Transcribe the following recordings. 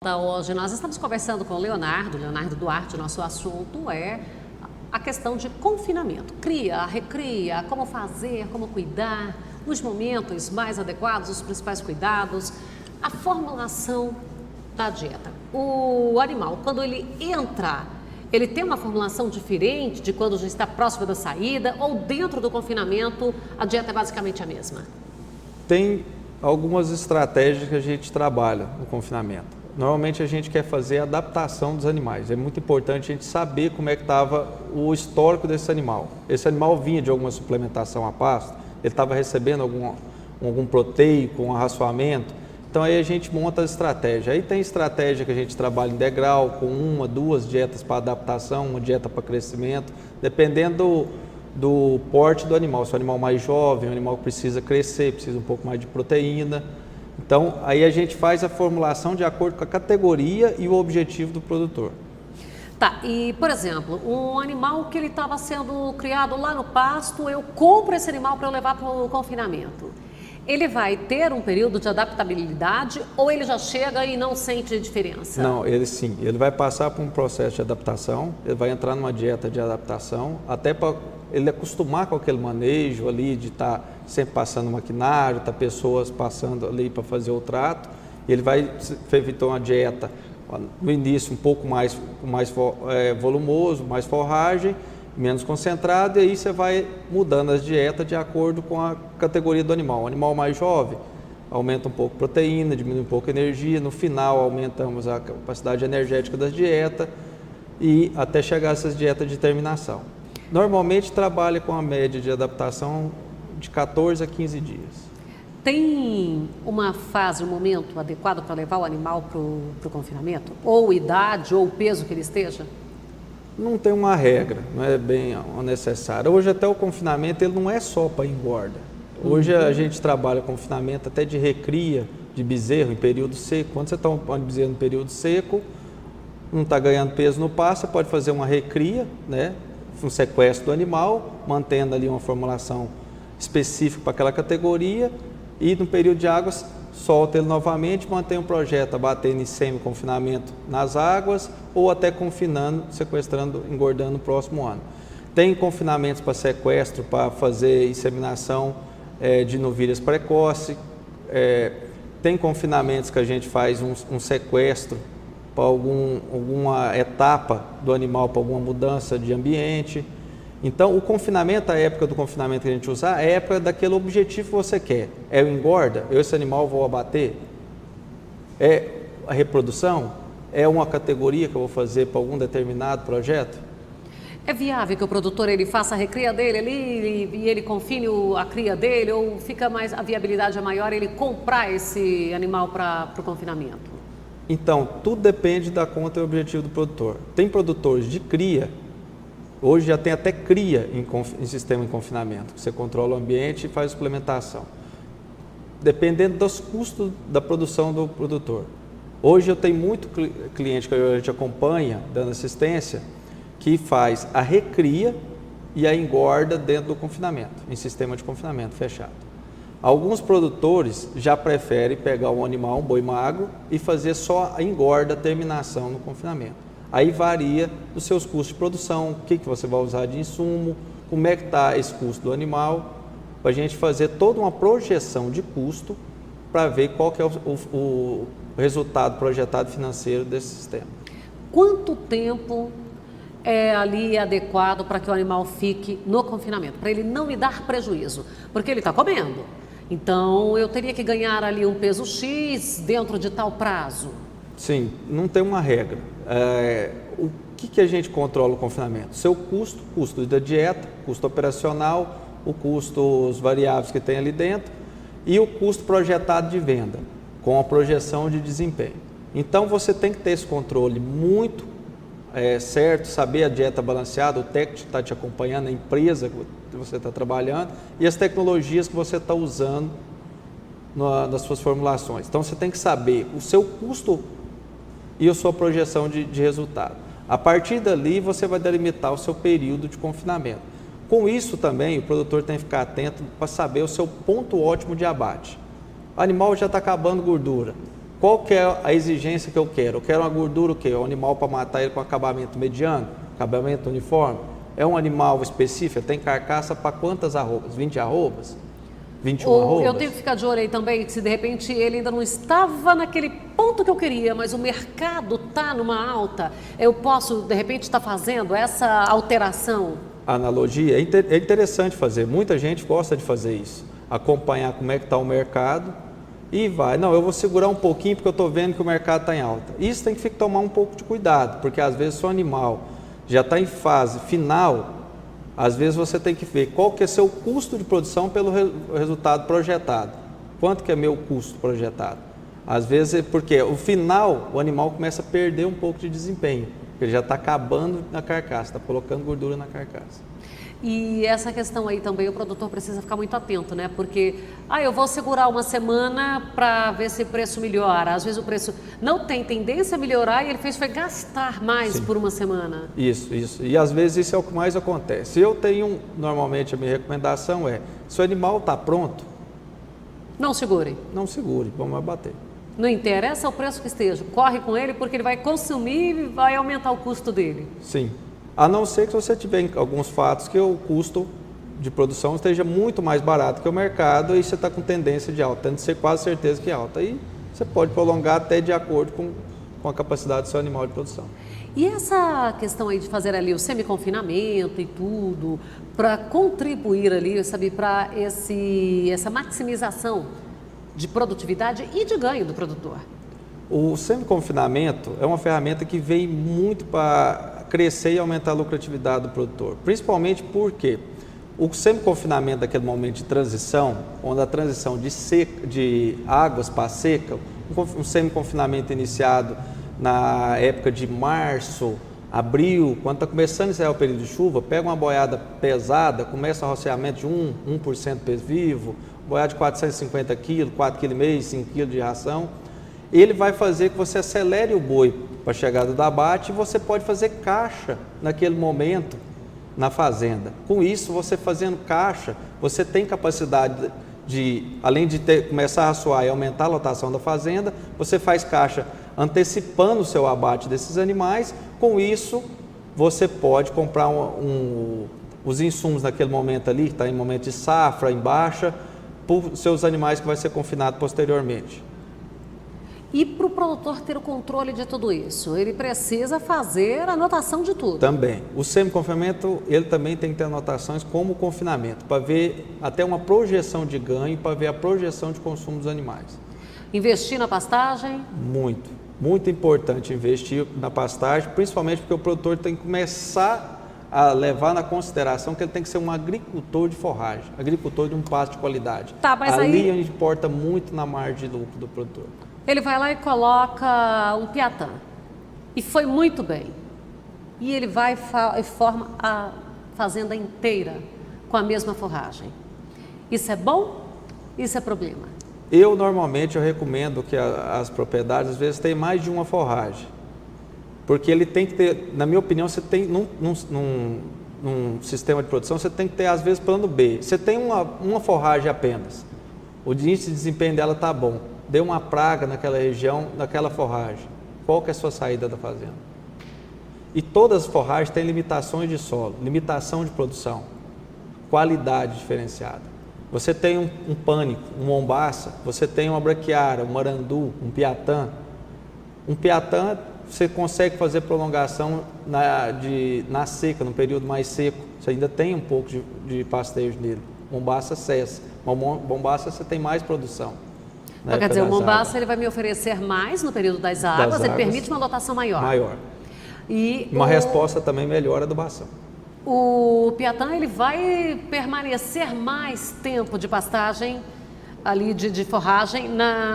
Hoje nós estamos conversando com o Leonardo Duarte. Nosso assunto é a questão de confinamento, cria, recria, como fazer, como cuidar, os momentos mais adequados, os principais cuidados, a formulação da dieta. O animal, quando ele entra, ele tem uma formulação diferente de quando já está próximo da saída, ou dentro do confinamento a dieta é basicamente a mesma? Tem algumas estratégias que a gente trabalha no confinamento. Normalmente a gente quer fazer a adaptação dos animais. É muito importante a gente saber como é que estava o histórico desse animal. Esse animal vinha de alguma suplementação a pasto, ele estava recebendo algum proteico, um arraçoamento. Então aí a gente monta a estratégia. Aí tem estratégia que a gente trabalha em degrau, com uma, duas dietas para adaptação, uma dieta para crescimento, dependendo do porte do animal. Se é um animal mais jovem, um animal que precisa crescer, precisa um pouco mais de proteína. Então, aí a gente faz a formulação de acordo com a categoria e o objetivo do produtor. Tá, e por exemplo, um animal que ele estava sendo criado lá no pasto, eu compro esse animal para eu levar para o confinamento. Ele vai ter um período de adaptabilidade ou ele já chega e não sente diferença? Não, ele vai passar por um processo de adaptação, ele vai entrar numa dieta de adaptação, até para ele acostumar com aquele manejo ali de estar sempre passando maquinário, pessoas passando ali para fazer o trato. Ele vai evitar uma dieta no início um pouco mais volumoso, mais forragem, menos concentrado, e aí você vai mudando as dietas de acordo com a categoria do animal. O animal mais jovem aumenta um pouco a proteína, diminui um pouco a energia, no final aumentamos a capacidade energética das dietas e até chegar a essas dietas de terminação. Normalmente trabalha com a média de adaptação de 14 a 15 dias. Tem uma fase, um momento adequado para levar o animal para o confinamento? Ou idade, ou peso que ele esteja? Não tem uma regra, não é bem necessário. Hoje até o confinamento ele não é só para engorda. Hoje a gente trabalha confinamento até de recria de bezerro em período seco. Quando você está um bezerro no período seco, não está ganhando peso no pasto, você pode fazer uma recria, né? Um sequestro do animal, mantendo ali uma formulação específica para aquela categoria, e no período de águas solta ele novamente, mantém o projeto abatendo em semi-confinamento nas águas ou até confinando, sequestrando, engordando no próximo ano. Tem confinamentos para sequestro, para fazer inseminação de novilhas precoce, tem confinamentos que a gente faz um sequestro para alguma etapa do animal, para alguma mudança de ambiente. Então, o confinamento, a época do confinamento que a gente usar, é a época daquele objetivo que você quer. É o engorda? Esse animal vou abater? É a reprodução? É uma categoria que eu vou fazer para algum determinado projeto? É viável que o produtor ele faça a recria dele ali e ele confine a cria dele, ou fica mais, a viabilidade é maior ele comprar esse animal para o confinamento? Então, tudo depende da conta e objetivo do produtor. Tem produtores de cria, hoje já tem até cria em sistema de confinamento, que você controla o ambiente e faz suplementação, dependendo dos custos da produção do produtor. Hoje eu tenho muito cliente que a gente acompanha, dando assistência, que faz a recria e a engorda dentro do confinamento, em sistema de confinamento fechado. Alguns produtores já preferem pegar um animal, um boi magro, e fazer só a engorda, a terminação no confinamento. Aí varia dos seus custos de produção, o que você vai usar de insumo, como é que está esse custo do animal, para a gente fazer toda uma projeção de custo para ver qual que é o resultado projetado financeiro desse sistema. Quanto tempo é ali adequado para que o animal fique no confinamento, para ele não me dar prejuízo? Porque ele está comendo. Então, eu teria que ganhar ali um peso X dentro de tal prazo? Sim, não tem uma regra. O que a gente controla o confinamento? Seu custo da dieta, custo operacional, o custo, os variáveis que tem ali dentro e o custo projetado de venda, com a projeção de desempenho. Então, você tem que ter esse controle muito certo, saber a dieta balanceada, o técnico está te acompanhando, a empresa que você está trabalhando e as tecnologias que você está usando nas suas formulações. Então, você tem que saber o seu custo e a sua projeção de resultado. A partir dali, você vai delimitar o seu período de confinamento. Com isso também, o produtor tem que ficar atento para saber o seu ponto ótimo de abate. O animal já está acabando gordura, Qual que é a exigência que eu quero? Eu quero uma gordura o quê? Um animal para matar ele com acabamento mediano, acabamento uniforme. É um animal específico, tem carcaça para quantas arrobas? 20 arrobas? 21 Ou arrobas? eu tenho que ficar de olho aí também, que se de repente ele ainda não estava naquele ponto que eu queria, mas o mercado está numa alta, eu posso de repente estar fazendo essa alteração? A analogia é interessante fazer, muita gente gosta de fazer isso, acompanhar como é que está o mercado e vai, não, eu vou segurar um pouquinho porque eu estou vendo que o mercado está em alta. Isso tem que tomar um pouco de cuidado, porque às vezes se o animal já está em fase final, às vezes você tem que ver qual que é seu custo de produção pelo resultado projetado. Quanto que é meu custo projetado? Às vezes, porque o final, o animal começa a perder um pouco de desempenho, porque ele já está acabando na carcaça, está colocando gordura na carcaça. E essa questão aí também o produtor precisa ficar muito atento, né? Porque, eu vou segurar uma semana para ver se o preço melhora. Às vezes o preço não tem tendência a melhorar e ele foi gastar mais Sim. por uma semana. Isso. E às vezes isso é o que mais acontece. Normalmente a minha recomendação é, se o animal está pronto, Não segure. não segure, vamos abater. Não interessa o preço que esteja, corre com ele porque ele vai consumir e vai aumentar o custo dele. Sim. A não ser que você tiver alguns fatos que o custo de produção esteja muito mais barato que o mercado e você está com tendência de alta, tendo de ser quase certeza que é alta. Aí você pode prolongar até de acordo com a capacidade do seu animal de produção. E essa questão aí de fazer ali o semi-confinamento e tudo, para contribuir ali, sabe, para essa maximização de produtividade e de ganho do produtor? O semi-confinamento é uma ferramenta que vem muito para crescer e aumentar a lucratividade do produtor, principalmente porque o semi-confinamento daquele momento de transição, onde a transição de águas para seca, um semi-confinamento iniciado na época de março, abril, quando está começando a encerrar o período de chuva, pega uma boiada pesada, começa o arroceamento de 1% peso vivo, boiada de 450 kg, 4,5 kg, 5 kg de ração, ele vai fazer que você acelere o boi para a chegada do abate e você pode fazer caixa naquele momento na fazenda. Com isso, você fazendo caixa, você tem capacidade de, além de começar a raçoar e aumentar a lotação da fazenda, você faz caixa antecipando o seu abate desses animais. Com isso, você pode comprar os insumos naquele momento ali, que está em momento de safra, em baixa, para os seus animais que vai ser confinado posteriormente. E para o produtor ter o controle de tudo isso, ele precisa fazer a anotação de tudo. Também. O semi-confinamento, ele também tem que ter anotações como o confinamento, para ver até uma projeção de ganho, para ver a projeção de consumo dos animais. Investir na pastagem? Muito importante investir na pastagem, principalmente porque o produtor tem que começar a levar na consideração que ele tem que ser um agricultor de forragem, agricultor de um pasto de qualidade. Tá, mas ali aí a gente importa muito na margem de lucro do produtor. Ele vai lá e coloca um piatã. E foi muito bem. E ele vai e forma a fazenda inteira com a mesma forragem. Isso é bom? Isso é problema? Normalmente, eu recomendo que as propriedades, às vezes, tenham mais de uma forragem. Porque ele tem que ter, na minha opinião, você tem, num sistema de produção, você tem que ter, às vezes, plano B. Você tem uma forragem apenas. O índice de desempenho dela está bom. Deu uma praga naquela região, naquela forragem. Qual que é a sua saída da fazenda? E todas as forragens têm limitações de solo, limitação de produção, qualidade diferenciada. Você tem um pânico, um mombaça, você tem uma braquiária, um marandu, um piatã. Um piatã, você consegue fazer prolongação na seca, no período mais seco. Você ainda tem um pouco de pastejo nele. Mombaça cessa. Mombaça você tem mais produção. Então, quer dizer, o mombaça ele vai me oferecer mais no período das águas, ele permite uma lotação maior. E uma resposta também melhor à adubação. O piatã ele vai permanecer mais tempo de pastagem, ali de forragem,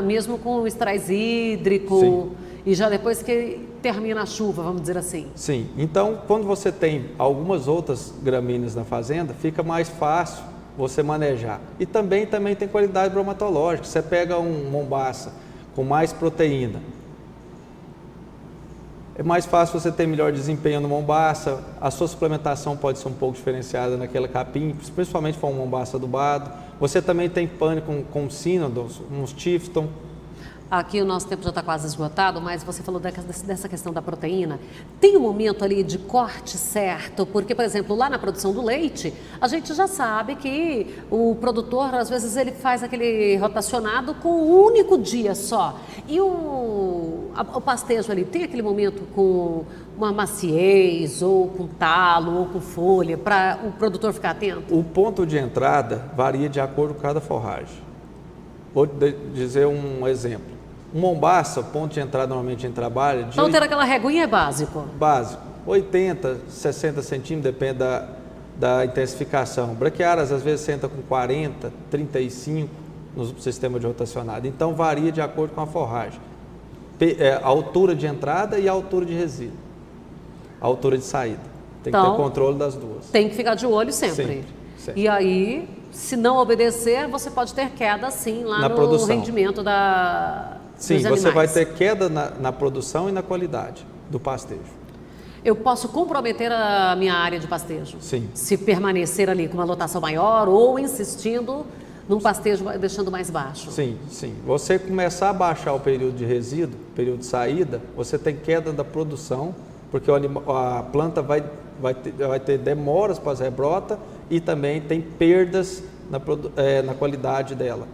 mesmo com o estresse hídrico. Sim. E já depois que termina a chuva, vamos dizer assim. Sim, então quando você tem algumas outras gramíneas na fazenda, fica mais fácil você manejar. E também tem qualidade bromatológica. Você pega um mombaça com mais proteína, é mais fácil você ter melhor desempenho no mombaça, a sua suplementação pode ser um pouco diferenciada naquela capim, principalmente se for um mombaça adubado. Você também tem pânico com sínodos, uns Tifton. Aqui o nosso tempo já está quase esgotado, mas você falou dessa questão da proteína. Tem um momento ali de corte certo? Porque, por exemplo, lá na produção do leite, a gente já sabe que o produtor, às vezes, ele faz aquele rotacionado com um único dia só. E o pastejo ali, tem aquele momento com uma maciez, ou com talo, ou com folha, para o produtor ficar atento? O ponto de entrada varia de acordo com cada forragem. Vou dizer um exemplo. Um mombaça, o ponto de entrada normalmente em trabalho... Então ter aquela reguinha é básico? Básico. 80, 60 centímetros, depende da intensificação. Braquiárias às vezes senta com 40, 35 no sistema de rotacionado. Então varia de acordo com a forragem. A altura de entrada e a altura de resíduo. A altura de saída. Tem que ter controle das duas. Tem que ficar de olho sempre. Sempre. E aí, se não obedecer, você pode ter queda sim lá na no produção. Rendimento Sim, dos animais. Você vai ter queda na produção e na qualidade do pastejo. Eu posso comprometer a minha área de pastejo? Sim. Se permanecer ali com uma lotação maior ou insistindo num pastejo deixando mais baixo? Sim. Você começar a baixar o período de resíduo, período de saída, você tem queda da produção, porque a planta vai ter demoras para as rebrota e também tem perdas na qualidade dela.